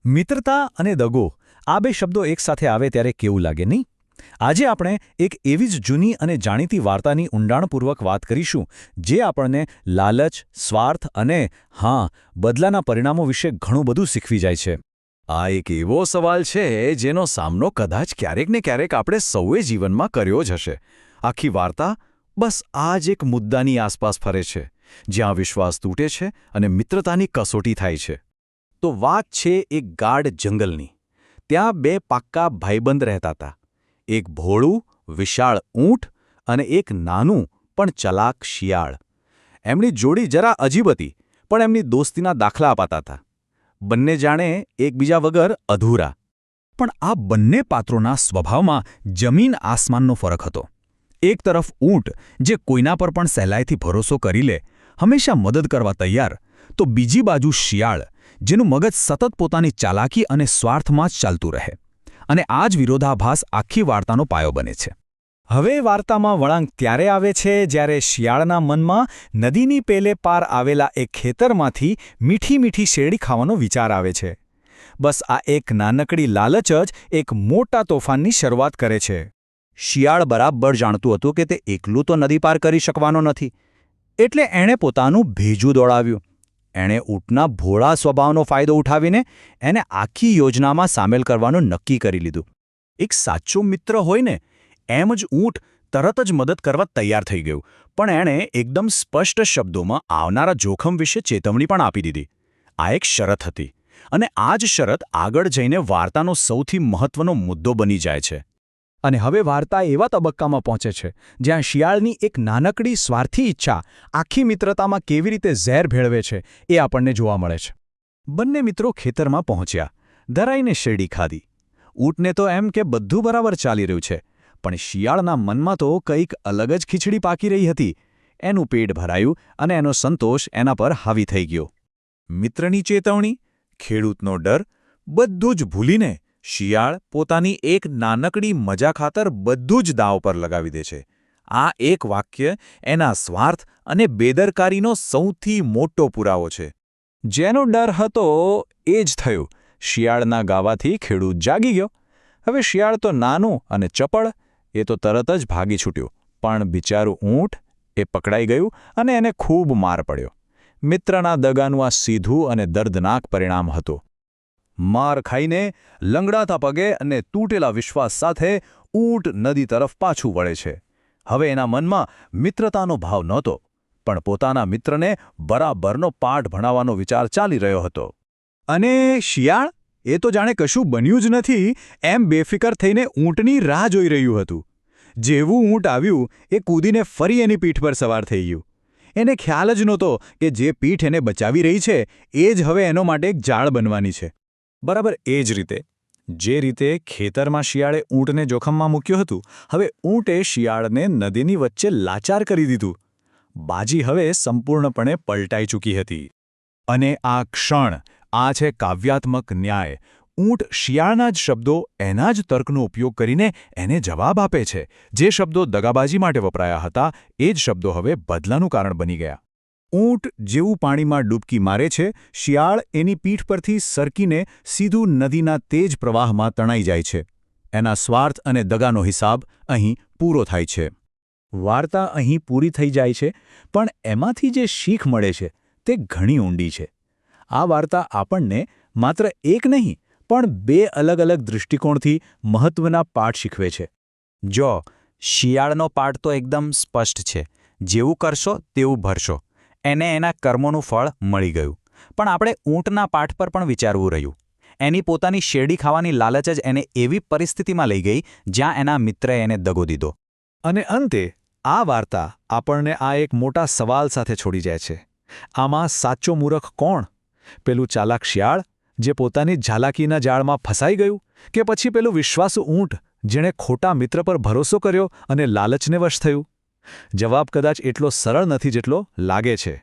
મિત્રતા અને દગો આ બે શબ્દો એકસાથે આવે ત્યારે કેવું લાગે નહીં? આજે આપણે એક એવી જ જૂની અને જાણીતી વાર્તાની ઊંડાણપૂર્વક વાત કરીશું જે આપણને લાલચ, સ્વાર્થ અને બદલાના પરિણામો વિશે ઘણું બધું શીખવી જાય છે. આ એક એવો સવાલ છે જેનો સામનો કદાચ ક્યારેક ને ક્યારેક આપણે સૌએ જીવનમાં કર્યો જ હશે. આખી વાર્તા બસ આ જ એક મુદ્દાની આસપાસ ફરે છે, જ્યાં વિશ્વાસ તૂટે છે અને મિત્રતાની કસોટી થાય છે. તો વાત છે એક ગાઢ જંગલની. ત્યાં બે પાક્કા ભાઈબંધ રહેતા હતા. એક ભોળું, વિશાળ ઊંટ અને એક નાનું પણ ચલાક શિયાળ. એમની જોડી જરા અજીબ હતી, પણ એમની દોસ્તીના દાખલા અપાતા હતા. બંને જાણે એકબીજા વગર અધૂરા. પણ આ બંને પાત્રોના સ્વભાવમાં જમીન આસમાનનો ફરક હતો. એક તરફ ઊંટ જે કોઈના પર પણ સહેલાઈથી ભરોસો કરી લે, હંમેશા મદદ કરવા તૈયાર, તો બીજી બાજુ શિયાળ જેનું મગજ સતત પોતાની ચાલાકી અને સ્વાર્થમાં જ ચાલતું રહે. અને આ જ વિરોધાભાસ આખી વાર્તાનો પાયો બને છે. હવે વાર્તામાં વળાંક ત્યારે આવે છે જ્યારે શિયાળના મનમાં નદીની પેલે પાર આવેલા એક ખેતરમાંથી મીઠી મીઠી શેરડી ખાવાનો વિચાર આવે છે. બસ આ એક નાનકડી લાલચ જ એક મોટા તોફાનની શરૂઆત કરે છે. શિયાળ બરાબર જાણતું હતું કે તે એકલું તો નદી પાર કરી શકવાનો નથી, એટલે એણે પોતાનું ભેજું દોડાવ્યું. એણે ઊંટના ભોળા સ્વભાવનો ફાયદો ઉઠાવીને એને આખી યોજનામાં સામેલ કરવાનું નક્કી કરી લીધું. એક સાચો મિત્ર હોય ને એમ જ ઊંટ તરત જ મદદ કરવા તૈયાર થઈ ગયું, પણ એણે એકદમ સ્પષ્ટ શબ્દોમાં આવનારા જોખમ વિશે ચેતવણી પણ આપી દીધી. આ એક શરત હતી, અને આ જ શરત આગળ જઈને વાર્તાનો સૌથી મહત્વનો મુદ્દો બની જાય છે. અને હવે વાર્તા એવા તબક્કામાં પહોંચે છે જ્યાં શિયાળની એક નાનકડી સ્વાર્થી ઈચ્છા આખી મિત્રતામાં કેવી રીતે ઝેર ભેળવે છે એ આપણને જોવા મળે છે. બંને મિત્રો ખેતરમાં પહોંચ્યા, ધરાઈને શેરડી ખાધી. ઊંટને તો એમ કે બધું બરાબર ચાલી રહ્યું છે, પણ શિયાળના મનમાં તો કંઈક અલગ જ ખીચડી પાકી રહી હતી. એનું પેટ ભરાયું અને એનો સંતોષ એના પર હાવી થઈ ગયો. મિત્રની ચેતવણી, ખેડૂતનો ડર, બધું જ ભૂલીને શિયાળ પોતાની એક નાનકડી મજા ખાતર બધું જ દાવ પર લગાવી દે છે. આ એક વાક્ય એના સ્વાર્થ અને બેદરકારીનો સૌથી મોટો પુરાવો છે. જેનો ડર હતો એ જ થયું. શિયાળના ગાવાથી ખેડૂત જાગી ગયો. હવે શિયાળ તો નાનું અને ચપળ, એ તો તરત જ ભાગી છૂટ્યું. પણ બિચારું ઊંટ એ પકડાઈ ગયું અને એને ખૂબ માર પડ્યો. મિત્રના દગાનું આ સીધું અને દર્દનાક પરિણામ હતું. માર ખાઈને લંગડાતા પગે અને તૂટેલા વિશ્વાસ સાથે ઊંટ નદી તરફ પાછું વળે છે. હવે એના મનમાં મિત્રતાનો ભાવ નહોતો, પણ પોતાના મિત્રને બરાબરનો પાઠ ભણાવવાનો વિચાર ચાલી રહ્યો હતો. અને શિયાળ એ તો જાણે કશું બન્યું જ નથી એમ બેફિકર થઈને ઊંટની રાહ જોઈ રહ્યું હતું. જેવું ઊંટ આવ્યું એ કૂદીને ફરી એની પીઠ પર સવાર થઈ ગયું. એને ખ્યાલ જ નહોતો કે જે પીઠ એને બચાવી રહી છે એ જ હવે એનો માટે એક જાળ બનવાની છે. બરાબર એ જ રીતે, જે રીતે ખેતરમાં શિયાળે ઊંટને જોખમમાં મૂક્યું હતું, હવે ઊંટે શિયાળને નદીની વચ્ચે લાચાર કરી દીધું. બાજી હવે સંપૂર્ણપણે પલટાઈ ચૂકી હતી. અને આ ક્ષણ, આ છે કાવ્યાત્મક ન્યાય. ઊંટ શિયાળના જ શબ્દો, એના જ તર્કનો ઉપયોગ કરીને એને જવાબ આપે છે. જે શબ્દો દગાબાજી માટે વપરાયા હતા, એ જ શબ્દો હવે બદલાનું કારણ બની ગયા. ઊંટ જેવું પાણીમાં ડૂબકી મારે છે, શિયાળ એની પીઠ પરથી સરકીને સીધું નદીના તેજ પ્રવાહમાં તણાઈ જાય છે. એના સ્વાર્થ અને દગાનો હિસાબ અહીં પૂરો થાય છે. વાર્તા અહીં પૂરી થઈ જાય છે, પણ એમાંથી જે શીખ મળે છે તે ઘણી ઊંડી છે. આ વાર્તા આપણને માત્ર એક નહીં, પણ બે અલગ અલગ દૃષ્ટિકોણથી મહત્વના પાઠ શીખવે છે. જો શિયાળનો પાઠ તો એકદમ સ્પષ્ટ છે, જેવું કરશો તેવું ભરશો. એને એના કર્મોનું ફળ મળી ગયું. પણ આપણે ઊંટના પાઠ પર પણ વિચારવું રહ્યું. એની પોતાની શેરડી ખાવાની લાલચ જ એને એવી પરિસ્થિતિમાં લઈ ગઈ જ્યાં એના મિત્રએ એને દગો દીધો. અને અંતે આ વાર્તા આપણને આ એક મોટા સવાલ સાથે છોડી જાય છે. આમાં સાચો મૂર્ખ કોણ? પેલું ચાલાક શિયાળ જે પોતાની ઝાલાકીના જાળમાં ફસાઈ ગયું, કે પછી પેલું વિશ્વાસુ ઊંટ જેણે ખોટા મિત્ર પર ભરોસો કર્યો અને લાલચને વશ થયું? જવાબ કદાચ એટલો સરળ નથી જેટલો લાગે છે.